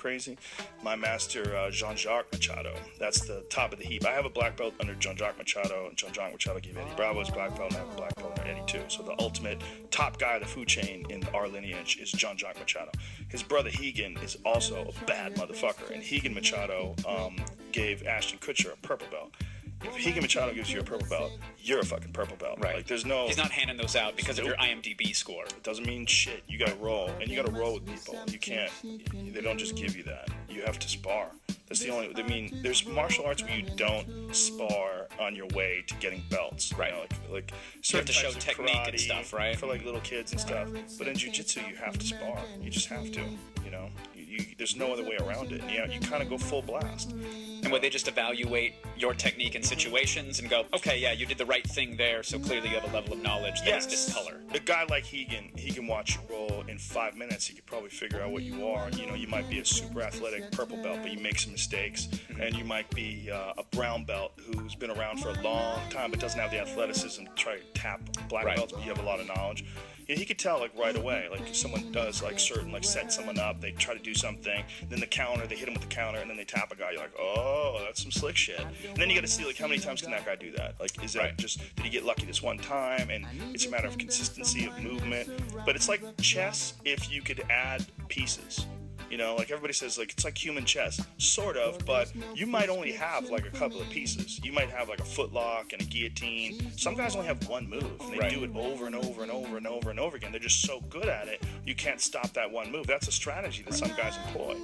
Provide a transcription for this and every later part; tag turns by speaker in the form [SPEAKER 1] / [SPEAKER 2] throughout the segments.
[SPEAKER 1] crazy. My master, Jean-Jacques Machado. That's the top of the heap. I have a black belt under Jean-Jacques Machado, and Jean-Jacques Machado gave Eddie Bravo his black belt, and I have a black belt under Eddie too. So the ultimate top guy of the food chain in our lineage is Jean-Jacques Machado. His brother Hegan is also a bad motherfucker, and Hegan Machado gave Ashton Kutcher a purple belt. If Hegan Machado gives you a purple belt, you're a fucking purple belt.
[SPEAKER 2] Right.
[SPEAKER 1] Like, there's no...
[SPEAKER 2] He's not handing those out because of your IMDb score.
[SPEAKER 1] It doesn't mean shit. You gotta roll, and you gotta roll with people. You can't... They don't just give you that. You have to spar. That's the only... I mean, there's martial arts where you don't spar on your way to getting belts.
[SPEAKER 2] Right.
[SPEAKER 1] You know, like
[SPEAKER 2] you have to show
[SPEAKER 1] types of
[SPEAKER 2] technique
[SPEAKER 1] karate
[SPEAKER 2] and stuff, right?
[SPEAKER 1] For, like, little kids and stuff. But in jiu-jitsu, you have to spar. You just have to, you know? There's no other way around it. You kind of go full blast.
[SPEAKER 2] And would they just evaluate your technique in situations and go, okay, yeah, you did the right thing there, so clearly you have a level of knowledge that is this color?
[SPEAKER 1] A guy like Hegan, he can watch you roll in 5 minutes. He could probably figure out what you are. You know, you might be a super athletic purple belt, but you make some mistakes. And you might be a brown belt who's been around for a long time but doesn't have the athleticism to try to tap black belts, but you have a lot of knowledge. Yeah, he could tell, like, right away. Like, if someone does, like, set someone up, they try to do something, then the counter, they hit him with the counter, and then they tap a guy. You're like, oh, that's some slick shit. And then you got to see, like, how many times can that guy do that? Like, is that just, did he get lucky this one time? And it's a matter of consistency of movement. But it's like chess if you could add pieces. You know, like everybody says, like, it's like human chess. Sort of, but you might only have, like, a couple of pieces. You might have, like, a footlock and a guillotine. Some guys only have one move, and they do it over and over and over and over and over again. They're just so good at it, you can't stop that one move. That's a strategy that some guys employ.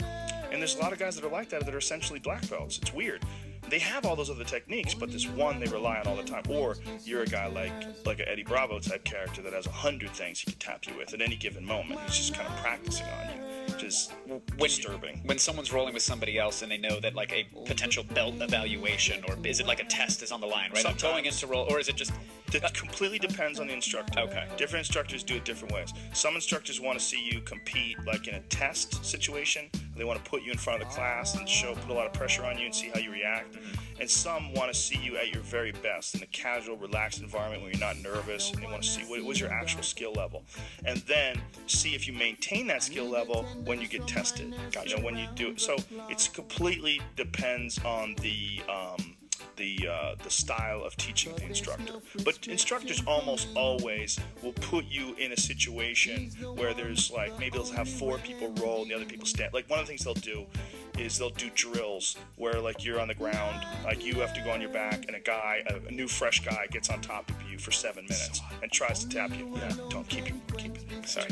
[SPEAKER 1] And there's a lot of guys that are like that are essentially black belts. It's weird. They have all those other techniques, but this one they rely on all the time. Or you're a guy like an Eddie Bravo type character that has 100 things he can tap you with at any given moment. He's just kind of practicing on you. Just disturbing.
[SPEAKER 2] When someone's rolling with somebody else and they know that, like, a potential belt evaluation, or is it like a test is on the line, right?
[SPEAKER 1] Sometimes.
[SPEAKER 2] I'm going into roll, or is it just...
[SPEAKER 1] It completely depends on the instructor.
[SPEAKER 2] Okay.
[SPEAKER 1] Different instructors do it different ways. Some instructors want to see you compete, like, in a test situation. They want to put you in front of the class and put a lot of pressure on you and see how you react. And some want to see you at your very best in a casual, relaxed environment where you're not nervous, and they want to see what was your actual skill level. And then see if you maintain that skill level when you get tested.
[SPEAKER 2] Gotcha.
[SPEAKER 1] You know, when you do it. So it's completely depends on the style of teaching the instructor. But instructors almost always will put you in a situation where there's, like, maybe they'll have 4 people roll and the other people stand. Like, one of the things they'll do is they'll do drills where, like, you're on the ground, like, you have to go on your back, and a new fresh guy gets on top of you for 7 minutes and tries to tap you. Yeah, don't keep it. Sorry,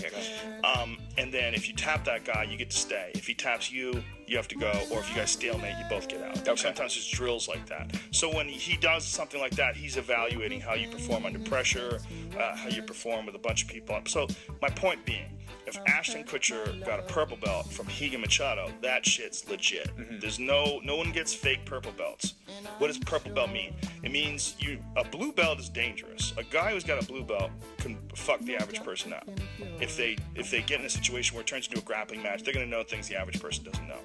[SPEAKER 1] and then if you tap that guy, you get to stay. If he taps you, you have to go, or if you guys stalemate, you both get out.
[SPEAKER 2] Okay.
[SPEAKER 1] Sometimes there's drills like that. So when he does something like that, he's evaluating how you perform under pressure, how you perform with a bunch of people. So my point being, if Ashton Kutcher got a purple belt from Hegan Machado, that shit's legit. There's no one gets fake purple belts. What does purple belt mean? It means a blue belt is dangerous. A guy who's got a blue belt can fuck the average person up. If they get in a situation where it turns into a grappling match, they're going to know things the average person doesn't know.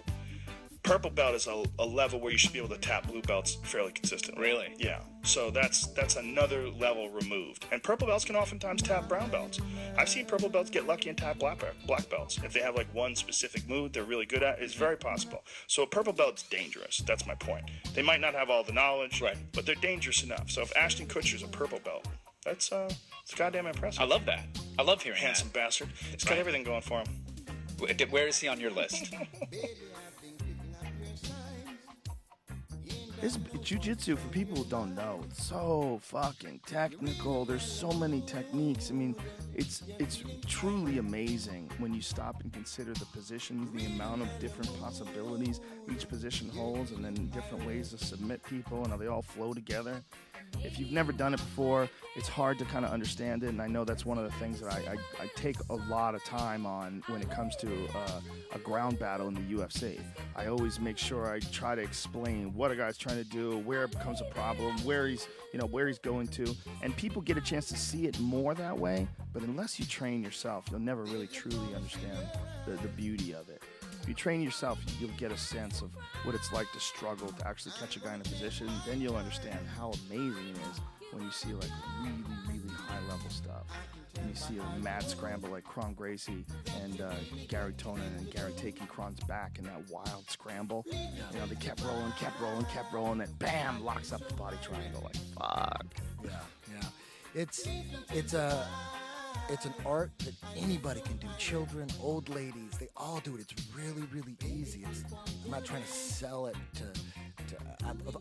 [SPEAKER 1] Purple belt is a level where you should be able to tap blue belts fairly consistently.
[SPEAKER 2] Really?
[SPEAKER 1] Yeah. So that's another level removed. And purple belts can oftentimes tap brown belts. I've seen purple belts get lucky and tap black belts. If they have, like, one specific move they're really good at, it's very possible. So a purple belt's dangerous. That's my point. They might not have all the knowledge, but they're dangerous enough. So if Ashton Kutcher's a purple belt, it's goddamn impressive.
[SPEAKER 2] I love that. I love hearing
[SPEAKER 1] Handsome
[SPEAKER 2] that.
[SPEAKER 1] bastard. It's got everything going for him.
[SPEAKER 2] Where is he on your list?
[SPEAKER 3] Jiu-jitsu, for people who don't know, it's so fucking technical. There's so many techniques. I mean, it's truly amazing when you stop and consider the positions, the amount of different possibilities each position holds, and then different ways to submit people, and how they all flow together. If you've never done it before, it's hard to kind of understand it, and I know that's one of the things that I take a lot of time on when it comes to a ground battle in the UFC. I always make sure I try to explain what a guy's trying to do, where it becomes a problem, where he's going to, and people get a chance to see it more that way. But unless you train yourself, you'll never really truly understand the beauty of it. If you train yourself, you'll get a sense of what it's like to struggle to actually catch a guy in a position. Then you'll understand how amazing it is when you see like really, really high level stuff. And you see a mad scramble like Kron Gracie and Gary Tonin and Gary taking Kron's back in that wild scramble. You know, they kept rolling, then bam, locks up the body triangle. Like, fuck.
[SPEAKER 4] Yeah. It's an art that anybody can do. Children, old ladies, they all do it. It's really, really easy. I'm not trying to sell it to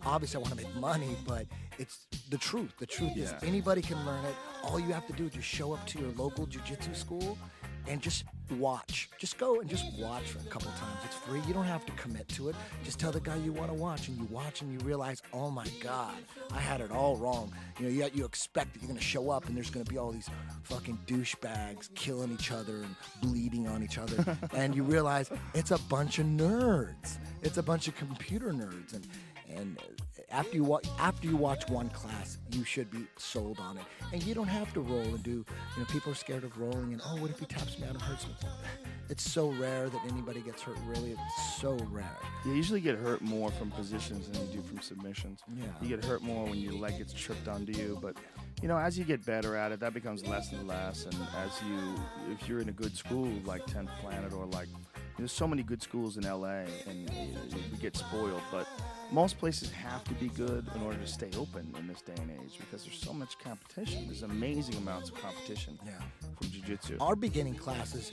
[SPEAKER 4] obviously I want to make money, but it's the truth. The truth is anybody can learn it. All you have to do is just show up to your local jiu-jitsu school and just watch. Just go and just watch for a couple times. It's free. You don't have to commit to it. Just tell the guy you want to watch, and you watch and you realize, oh my God, I had it all wrong. You know, you expect that you're going to show up and there's going to be all these fucking douchebags killing each other and bleeding on each other. And you realize it's a bunch of nerds. It's a bunch of computer nerds. And after you watch one class, you should be sold on it. And you don't have to roll and do, you know, people are scared of rolling and, oh, what if he taps me out and hurts me? It's so rare that anybody gets hurt, really. It's so rare.
[SPEAKER 3] You usually get hurt more from positions than you do from submissions. Yeah. You get hurt more when your leg gets tripped onto you, but you know, as you get better at it, that becomes less and less. And if you're in a good school like 10th Planet or like, there's so many good schools in LA, and we get spoiled, but most places have to be good in order to stay open in this day and age because there's so much competition. There's amazing amounts of competition from jiu-jitsu.
[SPEAKER 4] Our beginning classes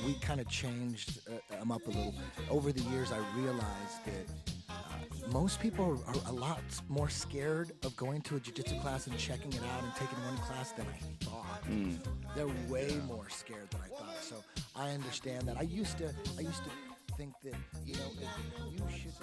[SPEAKER 4] we kind of changed them up a little. Over the years, I realized that most people are a lot more scared of going to a jiu-jitsu class and checking it out and taking one class than I thought. They're way more scared than I thought. So I understand that. I used to think that, you know, if you should